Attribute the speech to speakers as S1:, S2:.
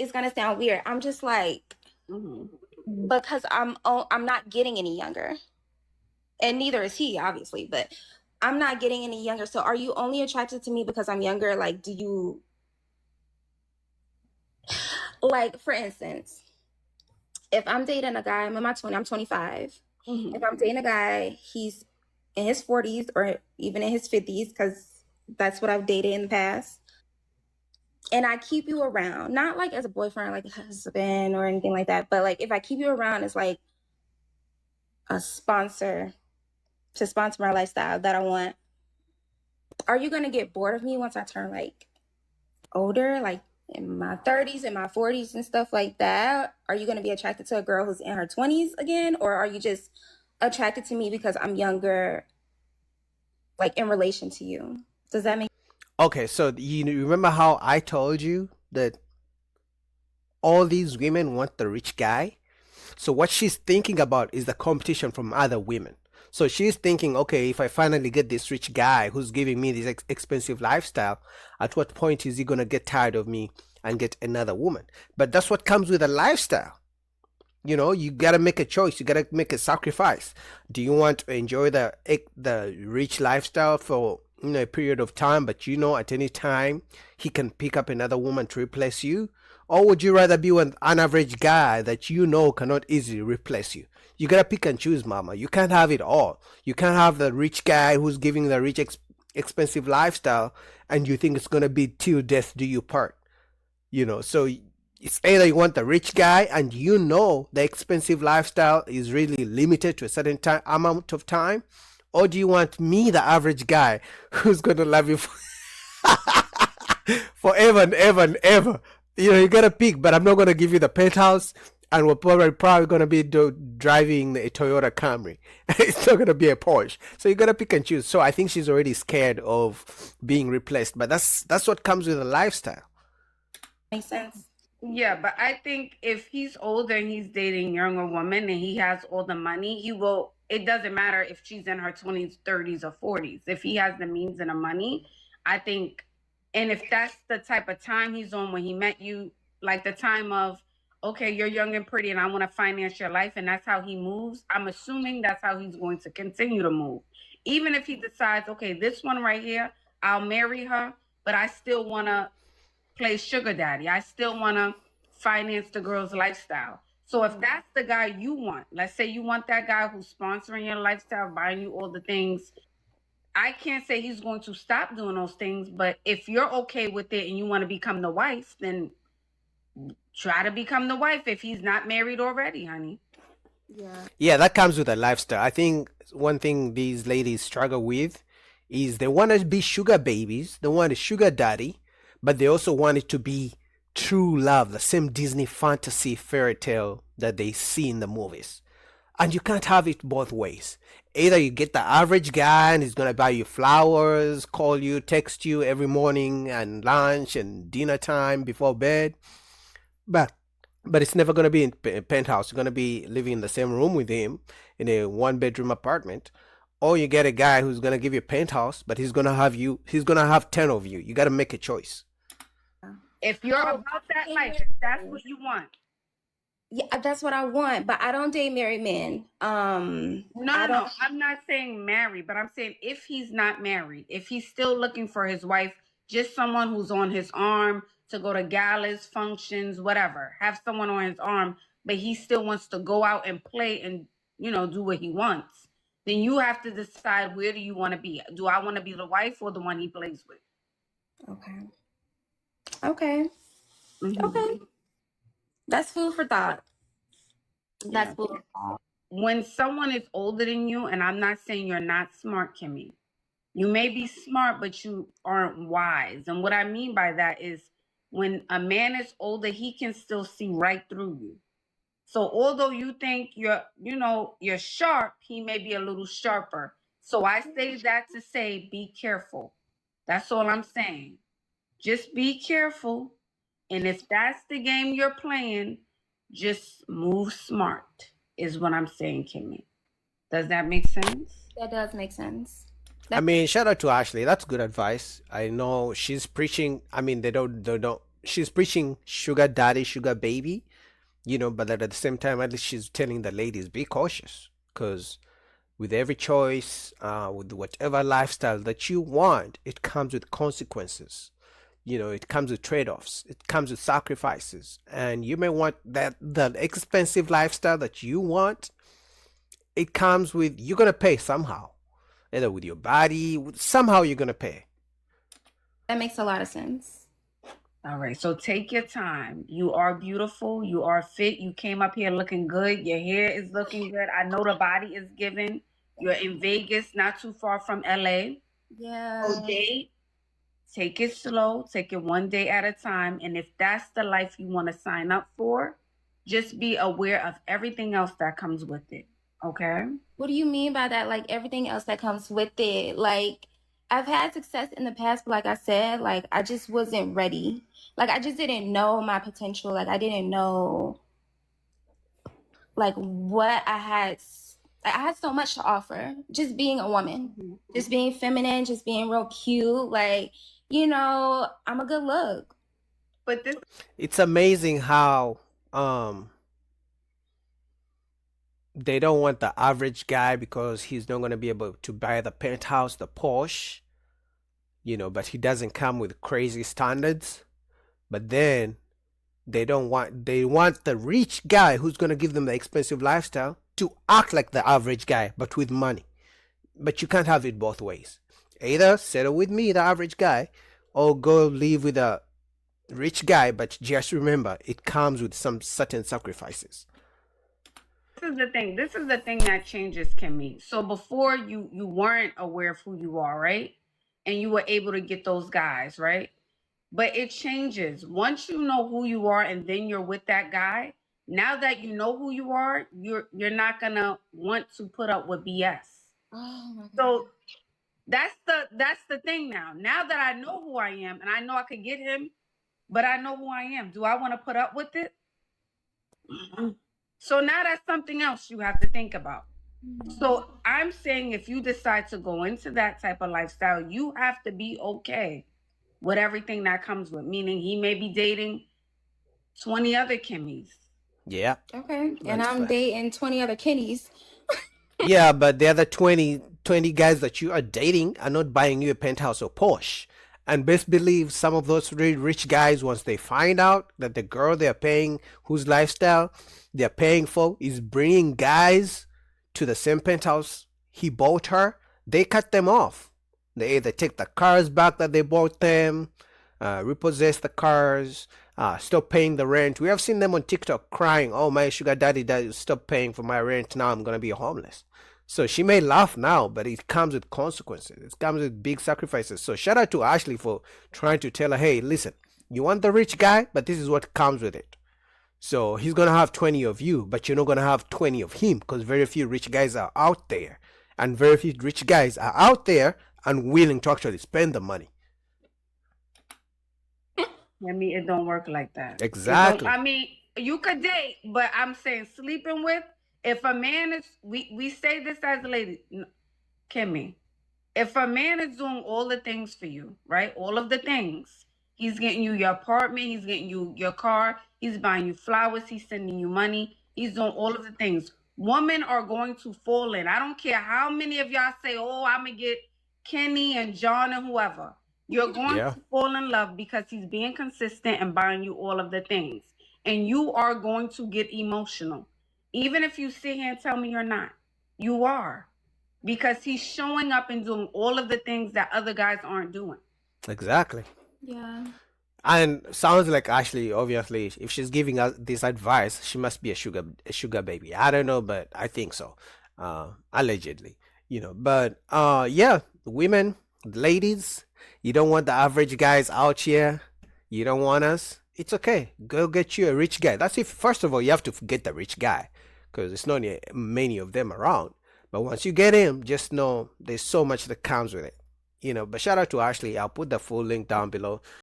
S1: it's gonna sound weird. I'm just like, because I'm not getting any younger, and neither is he, obviously. But I'm not getting any younger. So, are you only attracted to me because I'm younger? Like, do you like, for instance, if I'm dating a guy, I'm in my 20, I'm 25. If I'm dating a guy, he's in his 40s or even in his 50s, because that's what I've dated in the past. And I keep you around, not like as a boyfriend, like a husband or anything like that, but like if I keep you around as like a sponsor to sponsor my lifestyle that I want, are you gonna get bored of me once I turn like older, like in my 30s and my 40s and stuff like that? Are you gonna be attracted to a girl who's in her 20s again, or are you just attracted to me because I'm younger, like in relation to you? Does that make
S2: Okay, so you remember how I told you that all these women want the rich guy? So what she's thinking about is the competition from other women. So she's thinking, okay, if I finally get this rich guy who's giving me this expensive lifestyle, at what point is he gonna get tired of me and get another woman? But that's what comes with a lifestyle. You know, you gotta make a choice. You gotta make a sacrifice. Do you want to enjoy the rich lifestyle for a period of time, but at any time he can pick up another woman to replace you? Or would you rather be with an average guy that cannot easily replace you? You gotta pick and choose, mama. You can't have it all. You can't have the rich guy who's giving the rich expensive lifestyle and you think it's gonna be till death do you part. So it's either you want the rich guy and the expensive lifestyle is really limited to a certain amount of time, or do you want me, the average guy, who's gonna love you forever and ever and ever? You gotta pick, but I'm not gonna give you the penthouse, and we're probably gonna be driving a Toyota Camry. It's not gonna be a Porsche. So you gotta pick and choose. So I think she's already scared of being replaced, but that's what comes with a lifestyle.
S1: sense?
S3: Yeah, but I think if he's older and he's dating younger woman and he has all the money, he will. It doesn't matter if she's in her 20s, 30s, or 40s. If he has the means and the money, I think, and if that's the type of time he's on when he met you, like the time of, okay, you're young and pretty and I want to finance your life, and that's how he moves, I'm assuming that's how he's going to continue to move. Even if he decides, okay, this one right here, I'll marry her, but I still want to play sugar daddy. I still want to finance the girl's lifestyle. So if that's the guy you want, let's say you want that guy who's sponsoring your lifestyle, buying you all the things, I can't say he's going to stop doing those things, but if you're okay with it and you want to become the wife, then try to become the wife if he's not married already, honey.
S1: Yeah.
S2: Yeah, that comes with a lifestyle. I think one thing these ladies struggle with is they want to be sugar babies, they want a sugar daddy, but they also want it to be true love, the same Disney fantasy fairy tale that they see in the movies. And you can't have it both ways. Either you get the average guy and he's gonna buy you flowers, call you, text you every morning and lunch and dinner time before bed, but it's never gonna be in penthouse. You're gonna be living in the same room with him in a one-bedroom apartment. Or you get a guy who's gonna give you a penthouse, but he's gonna have 10 of you. You gotta make a choice.
S3: If you're about that life, if that's what you want.
S1: Yeah, that's what I want, but I don't date married men.
S3: No, no, I'm not saying marry, but I'm saying if he's not married, if he's still looking for his wife, just someone who's on his arm to go to galas, functions, whatever, have someone on his arm, but he still wants to go out and play and, do what he wants, then you have to decide, where do you want to be? Do I want to be the wife or the one he plays with?
S1: Okay. Okay.
S3: Mhm.
S1: Okay. That's food for thought. That's
S3: Yeah.
S1: food for thought.
S3: When someone is older than you, and I'm not saying you're not smart, Kimmy, you may be smart, but you aren't wise. And what I mean by that is when a man is older, he can still see right through you. So although you think you're sharp, he may be a little sharper. So I say that to say, be careful. That's all I'm saying. Just be careful. And if that's the game you're playing, just move smart, is what I'm saying, Kimmy. Does that make sense?
S1: That does make sense.
S2: I mean, shout out to Ashley. That's good advice. I know she's preaching. I mean, they don't she's preaching sugar daddy, sugar baby, but at the same time, at least she's telling the ladies, be cautious, because with every choice, with whatever lifestyle that you want, it comes with consequences. It comes with trade-offs. It comes with sacrifices. And you may want the expensive lifestyle that you want. It comes with, you're going to pay somehow, either with your body, somehow you're going to pay.
S1: That makes a lot of sense.
S3: All right, so take your time. You are beautiful. You are fit. You came up here looking good. Your hair is looking good. I know the body is giving. You're in Vegas, not too far from LA.
S1: Yeah.
S3: So date, take it slow. Take it one day at a time. And if that's the life you want to sign up for, just be aware of everything else that comes with it. Okay?
S1: What do you mean by that? Like everything else that comes with it? Like I've had success in the past, but like I said, like I just wasn't ready. Like I just didn't know my potential. Like I didn't know like what I had. Like, I had so much to offer. Just being a woman, just being feminine, just being real cute. Like I'm a good look.
S3: But this
S2: It's amazing how they don't want the average guy because he's not going to be able to buy the penthouse, the Porsche, but he doesn't come with crazy standards. But then they want the rich guy who's going to give them the expensive lifestyle to act like the average guy, but with money. But you can't have it both ways. Either settle with me, the average guy, or go live with a rich guy, but just remember, it comes with some certain sacrifices.
S3: is the thing. This is the thing that changes Kimmy. So before you weren't aware of who you are, right? And you were able to get those guys, right? But it changes. Once you know who you are and then you're with that guy, now that you know who you are, you're not gonna want to put up with BS.
S1: Oh my God.
S3: So that's the thing now. Now that I know who I am and I know I could get him, but I know who I am. Do I want to put up with it? So now that's something else you have to think about. So I'm saying if you decide to go into that type of lifestyle, you have to be okay with everything that comes with, meaning he may be dating 20 other Kimmys.
S2: Yeah.
S1: Okay. And
S2: That's
S1: I'm
S2: fair.
S1: dating 20 other Kennys.
S2: Yeah, but the other 20 guys that you are dating are not buying you a penthouse or Porsche. And best believe some of those really rich guys, once they find out that the girl they're paying, whose lifestyle they're paying for, is bringing guys to the same penthouse he bought her, they cut them off. They either take the cars back that they bought them, repossess the cars, stop paying the rent. We have seen them on TikTok crying, "Oh, my sugar daddy stop paying for my rent. Now I'm gonna be homeless." So she may laugh now, but it comes with consequences. It comes with big sacrifices. So shout out to Ashley for trying to tell her, hey, listen, you want the rich guy, but this is what comes with it. So he's gonna have 20 of you, but you're not gonna have 20 of him, because very few rich guys are out there. And very few rich guys are out there and willing to actually spend the money.
S3: I mean, it don't work like that.
S2: Exactly.
S3: I mean, you could date, but I'm saying sleeping with, if a man is, we say this as a lady, Kimmy, if a man is doing all the things for you, right? All of the things, he's getting you your apartment, he's getting you your car, he's buying you flowers, he's sending you money, he's doing all of the things. Women are going to fall in. I don't care how many of y'all say, oh, I'm going to get Kenny and John and whoever. You're going to fall in love because he's being consistent and buying you all of the things. And you are going to get emotional. Even if you sit here and tell me you're not, you are. Because he's showing up and doing all of the things that other guys aren't doing.
S2: Exactly.
S1: Yeah.
S2: And sounds like Ashley, obviously, if she's giving us this advice, she must be a sugar baby. I don't know, but I think so. Allegedly, But yeah, women, ladies, you don't want the average guys out here. You don't want us. It's okay. Go get you a rich guy. That's if, first of all, you have to get the rich guy, because it's not many of them around. But once you get him, just know there's so much that comes with it. But shout out to Ashley. I'll put the full link down below.